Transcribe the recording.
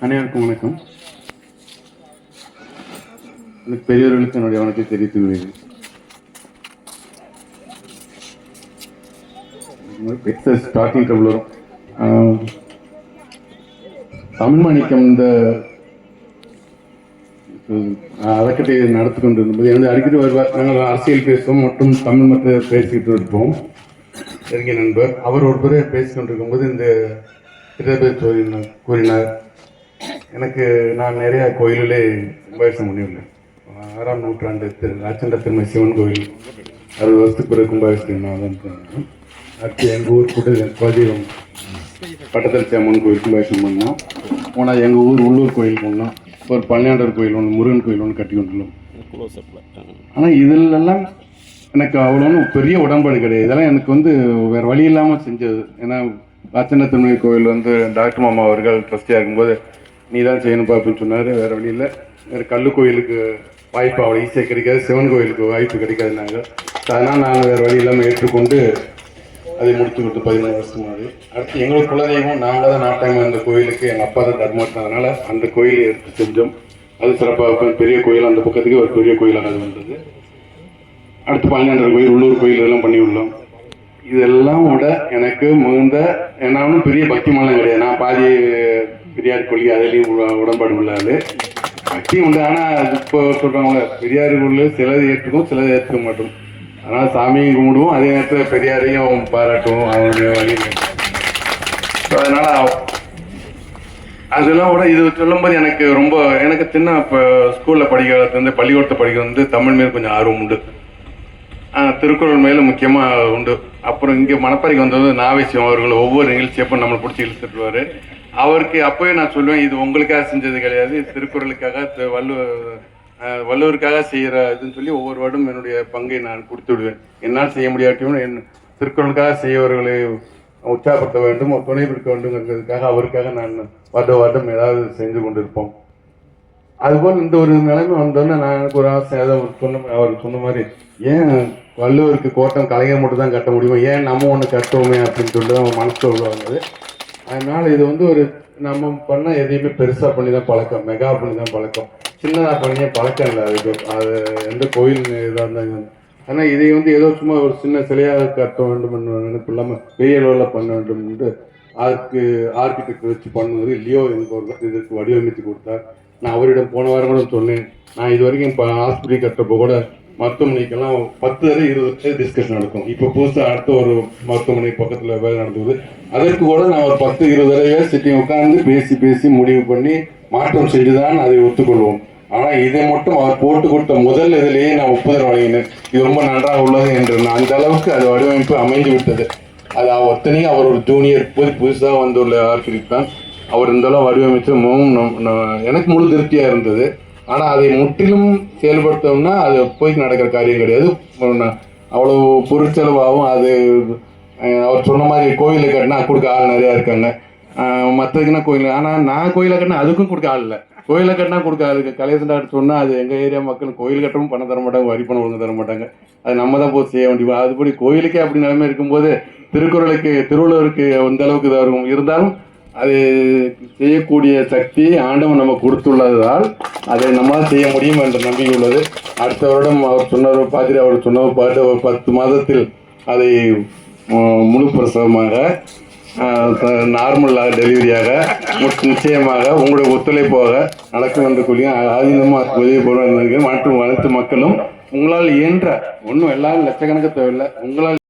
அனைவருக்கும் வணக்கம். எனக்கு பெரியவர்களுக்கு என்னுடைய வணக்கத்தை தெரிவித்துக் கொள்கிறேன். ஸ்டார்டிங் ட்ரபிள் வரும். தமிழ் மாணிக்கம் இந்த அறக்கட்டளை நடத்தி கொண்டிருந்தபோது எனது அடிக்கடி வருவார். நாங்கள் அரசியல் பேசுவோம் மற்றும் தமிழ் மற்ற பேசிக்கிட்டு இருப்போம். நெருங்கிய நண்பர் அவர் ஒரு முறை பேசிக்கொண்டிருக்கும் போது இந்த திட்டத்தை கூறினார். எனக்கு நான் நிறைய கோயிலே கும்பாபிஷேகம் பண்ணியுள்ளேன். 6ஆம் நூற்றாண்டு ராச்சண்ட திருமண சிவன் கோயில் 60 வருஷத்துக்கு பிறகு கும்பாபிஷேகம் நான் தான் பண்ணேன். அடுத்து எங்கள் ஊர் குலதெய்வம் பட்டத்தரிசி அம்மன் கோயில் கும்பாபிஷேகம் பண்ணோம். போனால் எங்கள் ஊர் உள்ளூர் கோயில் போனோம். ஒரு பழனியாண்டவர் கோயில் ஒன்று, முருகன் கோயில் ஒன்று கட்டி கொண்டுள்ளோம். ஆனால் இதிலெல்லாம் எனக்கு அவ்வளோ பெரிய உடன்பாடு கிடையாது. இதெல்லாம் எனக்கு வேறு வழி இல்லாமல் செஞ்சது. ஏன்னா ராச்சண்ட திருமண கோயில் டாக்டர் மாமா அவர்கள் ட்ரஸ்டியாக இருக்கும்போது நீ தான் செய்யணுப்பா அப்படின்னு சொன்னார். வேறு வழி இல்லை. வேறு கல்லு கோயிலுக்கு வாய்ப்பு அவ்வளோ ஈஸியாக கிடைக்காது, சிவன் கோயிலுக்கு வாய்ப்பு கிடைக்காதுனாங்க. அதனால் நாங்கள் வேறு வழி இல்லாமல் ஏற்றுக்கொண்டு அதை முடித்து கொடுத்து 13 வருஷமாவது. அடுத்து எங்களுக்கு குலதெய்வம் நாங்கள் தான் நாட்டாமல் அந்த கோயிலுக்கு எங்கள் அப்பா தான் தர்மத்தினால அந்த கோயிலை எடுத்து செஞ்சோம். அது சிறப்பாக பெரிய கோயில், அந்த பக்கத்துக்கு ஒரு பெரிய கோயிலாக அது வந்தது. அடுத்து பழனியாண்டவர் கோயில், உள்ளூர் கோயில் இதெல்லாம் பண்ணியுள்ளோம். இதெல்லாம் விட எனக்கு மிகுந்த நானும் பெரிய பக்தி மலம் கிடையாது. நான் பாதி பெரியார் கொள்கை அதிலையும் உடன்பாடு உள்ளாது, பக்தி உண்டு. ஆனால் இப்போ சொல்கிறாங்கள பெரியாருக்குள்ள சிலது ஏற்றுக்கும் சிலது ஏற்றுக்க மாட்டோம். அதனால் சாமியும் கும்பிடுவோம், அதே நேரத்தில் பெரியாரையும் பாராட்டுவோம் அவருடைய வழி. ஸோ அதனால் அதெல்லாம் விட இது சொல்லும்போது எனக்கு சின்ன இப்போ ஸ்கூலில் படிக்கிறது பள்ளிக்கூடத்தை படிக்கிறது தமிழ் மேல் கொஞ்சம் ஆர்வம் உண்டு. திருக்குறள் மேலே முக்கியமாக உண்டு. அப்புறம் இங்கே மணப்பாறைக்கு வந்தது நாவேசியம் அவர்கள் ஒவ்வொரு நிகழ்ச்சியப்போ நம்மளை பிடிச்சி இழுத்துட்டுருவார். அவருக்கு அப்போயே நான் சொல்லுவேன், இது உங்களுக்காக செஞ்சது கிடையாது, திருக்குறளுக்காக வள்ளுவருக்காக செய்கிற இதுன்னு சொல்லி ஒவ்வொரு வருடம் என்னுடைய பங்கை நான் கொடுத்து விடுவேன். என்னால் செய்ய முடியாட்டியும் திருக்குறளுக்காக செய்யவர்களை உற்சாகப்படுத்த வேண்டும், துணை பிடிக்க வேண்டும்ங்கிறதுக்காக அவருக்காக நான் வருடம் ஏதாவது செஞ்சு கொண்டிருப்போம். அதுபோல் இந்த ஒரு நிலைமை வந்தோன்னே நான் எனக்கு ஒரு ஆசை. அதை அவர் சொன்ன மாதிரி ஏன் வள்ளுவருக்கு கோட்டம் கலைஞர் மட்டும் தான் கட்ட முடியுமா, ஏன் நம்ம ஒன்று கட்டுவோமே அப்படின்னு சொல்லிட்டு தான் மனசு வந்தது. அதனால் இது ஒரு நம்ம பண்ண எதையுமே பெருசாக பண்ணி தான் பழக்கம், மெகா பண்ணி தான் பழக்கம், சின்னதாக பண்ணியே பழக்கம் இல்லை. அது எந்த கோயில் இதாக இருந்தாங்க. ஆனால் இதை ஏதோ சும்மா ஒரு சின்ன சிலையாக கட்ட வேண்டும் நினைப்பு இல்லாமல் பெரிய அளவில் பண்ண வேண்டும் என்று ஆர்கிடெக்ட் வச்சு பண்ணுவது லியோ என்பவர்கள் இதற்கு வடிவமைத்து கொடுத்தார். நான் அவரிடம் போன வாரம் கூட சொன்னேன், நான் இது வரைக்கும் இப்போ ஹாஸ்பிட்டல் கட்டுறப்போ கூட மருத்துவமனைக்கெல்லாம் 10 20 டிஸ்கஷன் நடக்கும். இப்போ புதுசாக அடுத்த ஒரு மருத்துவமனை பக்கத்தில் வேலை நடந்தது. அதற்கு கூட நான் ஒரு 10 20 சிட்டிங் உட்கார்ந்து பேசி முடிவு பண்ணி மாற்றம் செஞ்சுதான் அதை ஒத்துக்கொள்வோம். ஆனால் இதை மட்டும் அவர் போட்டு கொடுத்த முதல் இதிலேயே நான் ஒப்புதல் வழங்கினேன், இது ரொம்ப நன்றாக உள்ளது என்று. நான் அந்த அளவுக்கு அது வடிவமைப்பு அமைந்து விட்டது. அது ஒத்தனையும் அவர் ஒரு ஜூனியர் புதுசாக வந்துள்ள ஆர்கிடெக்ட் தான். அவர் இந்த அளவு வடிவமைச்சு எனக்கு முழு திருப்தியாக இருந்தது. ஆனால் அதை முற்றிலும் செயல்படுத்தோம்னா அது போய் நடக்கிற காரியம் கிடையாது. அவ்வளோ பொருட்செலவாகும். அது அவர் சொன்ன மாதிரி கோயிலை கட்டினா கொடுக்க ஆள் நிறையா இருக்காங்க, மற்றதுக்குன்னா கோயில். ஆனால் நான் கோயிலை கட்டினா அதுக்கும் கொடுக்க ஆள் இல்லை. கோயிலை கட்டினா கொடுக்க ஆள் இருக்குது. கலையசண்டாட்டு சொன்னால் அது எங்கள் ஏரியா மக்கள் கோயில் கட்டவும் பணம் தர மாட்டாங்க, வரி பணம் ஒழுங்கு தர மாட்டாங்க. அது நம்ம தான் போய் செய்ய வேண்டியது. அதுபடி கோயிலுக்கே அப்படி நிலைமை இருக்கும்போது திருவள்ளுவருக்கு அந்த அளவுக்கு இதாக இருக்கும். இருந்தாலும் அது செய்யக்கூடிய சக்தி ஆண்டவன் நம்ம கொடுத்துள்ளதால் அதை நம்மளால் செய்ய முடியும் என்ற நம்பிக்கை உள்ளது. அடுத்த வருடம் அவர் சொன்னவர் ஒரு 10 மாதத்தில் அதை முழு பிரசவமாக நார்மல் டெலிவரியாக நிச்சயமாக உங்களுடைய ஒத்துழைப்பாக நடக்கும் என்று கூறிய ஆதீனமாக உதவி போடுவாங்க. மற்றும் அனைத்து மக்களும் உங்களால் இயன்ற ஒன்றும் எல்லாரும் லட்சக்கணக்கு தேவையில்லை, உங்களால்